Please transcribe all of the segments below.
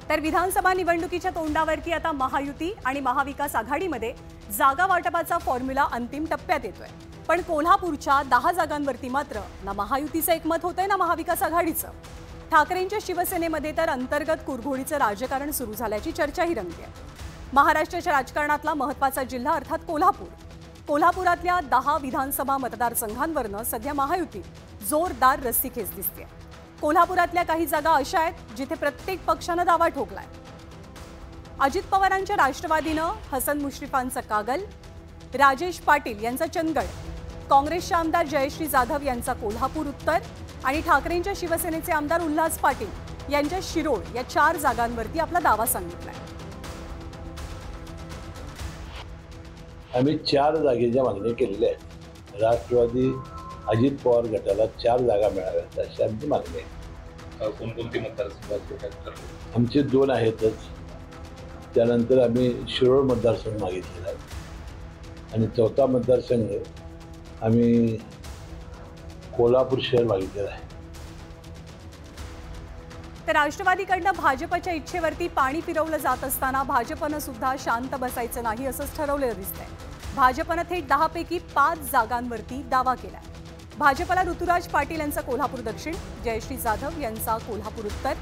तर विधानसभा निवडणुकीच्या तोंडावरती आता महायुती आणि महाविकास आघाडीमध्ये जागा वाटपाचा फॉर्म्युला अंतिम टप्प्यात येतोय। पण कोल्हापूरच्या 10 जागांवरती मात्र ना महायुतीचं एकमत होतंय ना महाविकास आघाडीचं। ठाकरेंच्या शिवसेनेमध्ये तर अंतर्गत कुरघोडीचं राजकारण सुरू झाल्याची चर्चाही रंगते। महाराष्ट्राच्या राजकारणातला महत्त्वाचा जिल्हा अर्थात कोल्हापुरातल्या 10 विधानसभा मतदारसंघांवरनं सध्या महायुतीत जोरदार रस्सीखेच दिसते। कोल्हापुरातल्या काही जागा अशा आहेत जिथे प्रत्येक पक्षानं दावा ठोकलाय। अजित पवारांच्या राष्ट्रवादीनं हसन मुश्रीफांचा कागल, राजेश पाटील यांचा चंदगड, काँग्रेसचे आमदार जयश्री जाधव यांचा कोल्हापूर उत्तर आणि ठाकरेंच्या शिवसेनेचे आमदार उल्हास पाटील यांच्या शिरोळ या 4 जागांवरती आपला दावा सांगितलाय। आम्ही 4 जागेच्या मागणी केलेल्या आहेत। राष्ट्रवादी अजित पवार गटाला 4 जागा मिळाव्यात अशी आमची मागणी आहे। कोणकोणती मतदारसंघ आमचे 2 आहेतच। त्यानंतर आम्ही शिरोळ मतदारसंघ मागितलेला आहे आणि 4था मतदारसंघ आम्ही कोल्हापूर शहर मागितलेला आहे। तर राष्ट्रवादीकडनं भाजपच्या इच्छेवरती पाणी फिरवलं जात असताना भाजपनं सुद्धा शांत बसायचं नाही असंच ठरवलेलं दिसतंय। भाजपनं थेट 10 पैकी 5 जागांवरती दावा केलाय। भाजपला ऋतुराज पाटील यांचा कोल्हापूर दक्षिण, जयश्री जाधव यांचा कोल्हापूर उत्तर,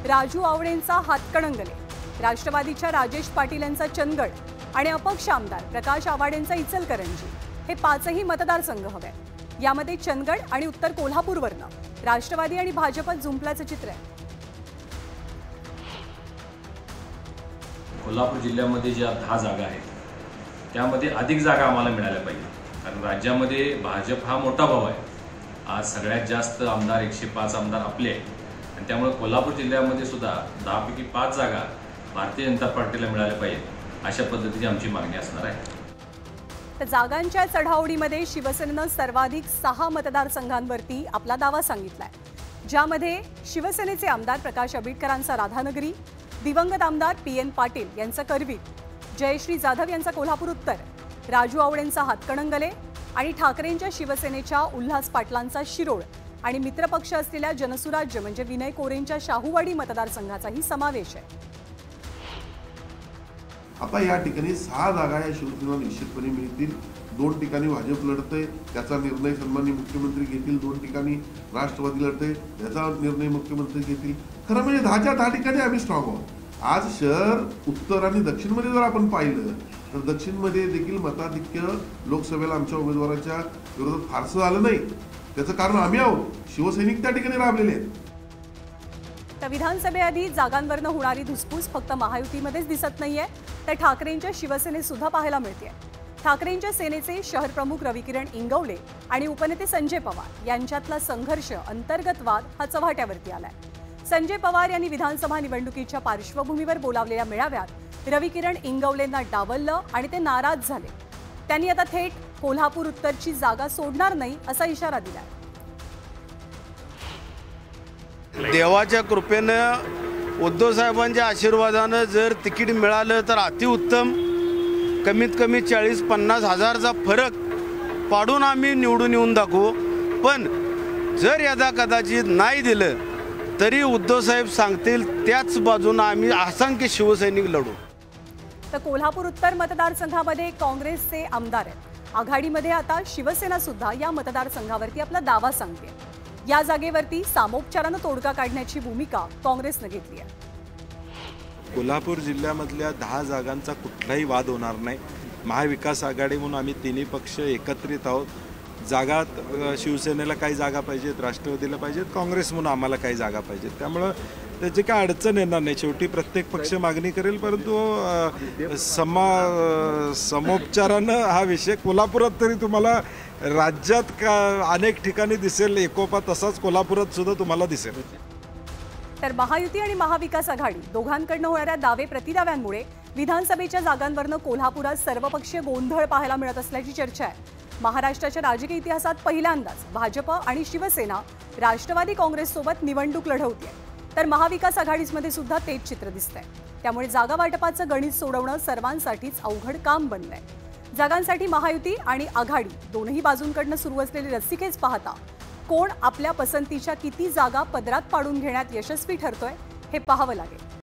राजू आवडेंचा हातकणंगले, राष्ट्रवादीच्या राजेश पाटील यांचा चंदगड आणि अपक्ष आमदार प्रकाश आवाडेंचा इचलकरंजी हे 5ही मतदारसंघ हवे। यामध्ये चंदगड आणि उत्तर कोल्हापूरवरनं राष्ट्रवादी आणि भाजपत जुंपल्याचं चित्र आहे। कोल्हापूर जिल्ह्यामध्ये ज्या 10 जागा आहेत त्यामध्ये अधिक जागा आम्हाला मिळाल्या पाहिजे, कारण राज्यामध्ये भाजप हा मोठा भाव आहे। आज सगळ्यात जास्त आमदार 105 आमदार आपले आहेत आणि त्यामुळे कोल्हापूर जिल्ह्यामध्ये सुद्धा 10 पैकी 5 जागा भारतीय जनता पार्टीला मिळाल्या पाहिजेत अशा पद्धतीची आमची मागणी असणार आहे। तर जागांच्या चढाओढीमध्ये शिवसेनेनं सर्वाधिक 6 मतदारसंघांवरती आपला दावा सांगितलाय, ज्यामध्ये शिवसेनेचे आमदार प्रकाश आंबेडकरांचा राधानगरी, दिवंगत आमदार PN पाटील यांचा करवीर, जयश्री जाधव यांचा कोल्हापूर उत्तर, राजू आवडेंचा हातकणंगले आणि ठाकरेंच्या शिवसेनेच्या उल्हास पाटलांचा शिरोळ आणि मित्रपक्ष असलेल्या जनसुराज्य म्हणजे विनय कोरेंच्या शाहूवाडी मतदारसंघाचाही समावेश आहे। आता या ठिकाणी 6 जागा या शिवसेनेला निश्चितपणे मिळतील। 2 ठिकाणी भाजप लढते त्याचा निर्णय सन्माननीय मुख्यमंत्री घेतील, 2 ठिकाणी राष्ट्रवादी लढते त्याचा निर्णय मुख्यमंत्री घेतील। खरं म्हणजे 10च्या 10 ठिकाणी आम्ही स्ट्रॉंग आहोत। आज शहर उत्तर आणि दक्षिणमध्ये जर आपण पाहिलं तर दक्षिणमध्ये देखील मताधिक्य लोकसभेला आमच्या उमेदवाराच्या विरोधात फारसं झालं नाही। त्याचं कारण आम्ही आहोत, शिवसैनिक त्या ठिकाणी राबलेले आहेत। तर विधानसभेआधी जागांवरनं होणारी धुसफूस फक्त महायुतीमध्येच दिसत नाहीये, तर ठाकरेंच्या शिवसेनेत सुद्धा पाहायला मिळते। ठाकरेंच्या सेनेचे शहर प्रमुख रविकिरण इंगवले आणि उपनेते संजय पवार यांच्यातला संघर्ष अंतर्गत वाद हा चव्हाट्यावरती आलाय। संजय पवार यांनी विधानसभा निवडणुकीच्या पार्श्वभूमीवर बोलावलेल्या मेळाव्यात रविकिरण इंगवलेंना डावललं आणि ते नाराज झाले। त्यांनी आता थेट कोल्हापूर उत्तरची जागा सोडणार नाही असा इशारा दिलाय। देवाच्या कृपेनं उद्धव साहेबांच्या आशीर्वादानं जर तिकीट मिळालं तर अतिउत्तम। कमीत कमी 40-50 हजारचा फरक पाडून आम्ही निवडून येऊन दाखवू। पण जर यदा कदाचित नाही दिलं तरी उद्धव साहेब सांगतील त्याच बाजूने आम्ही असंख्य शिवसैनिक लढू। तर कोल्हापूर उत्तर मतदारसंघामध्ये काँग्रेसचे आमदार आहेत। आघाडीमध्ये आता शिवसेना सुद्धा या मतदारसंघावरती आपला दावा सांगते। या जागेवरती सामोपचारानं तोडगा काढण्याची भूमिका काँग्रेसने घेतली आहे। कोल्हापूर जिल्ह्यामधल्या 10 जागांचा कुठलाही वाद होणार नाही। महाविकास आघाडी म्हणून आम्ही 3ही पक्ष एकत्रित आहोत। जागा शिवसेनेला काही जागा पाहिजेत, राष्ट्रवादीला पाहिजेत, काँग्रेस म्हणून आम्हाला काही जागा पाहिजेत। त्यामुळं त्याची काय अडचण येणार नाही। शेवटी प्रत्येक पक्ष मागणी करेल, परंतु समोपचारानं हा विषय कोल्हापुरात तरी तुम्हाला राज्यात अनेक ठिकाणी दिसेल एकोपा, तसाच कोल्हापुरात सुद्धा तुम्हाला दिसेल। तर महायुती आणि महाविकास आघाडी दोघांकडनं होणाऱ्या दावे प्रतिदाव्यांमुळे विधानसभेच्या जागांवरनं कोल्हापुरात सर्वपक्षीय गोंधळ पाहायला मिळत असल्याची चर्चा आहे। महाराष्ट्राच्या राजकीय इतिहासात पहिल्यांदाच भाजप आणि शिवसेना राष्ट्रवादी काँग्रेससोबत निवडणूक लढवते, तर महाविकास आघाडीमध्ये सुद्धा तेच चित्र दिसतंय। त्यामुळे जागा वाटपाचं गणित सोडवणं सर्वांसाठीच अवघड काम बनलंय। जागांसाठी महायुती आणि आघाडी दोनही बाजूंकडनं सुरू असलेली रस्सीखेच पाहता कोण आपल्या पसंतीच्या किती जागा पदरात पाडून घेण्यात यशस्वी ठरतोय हे पाहावं लागेल।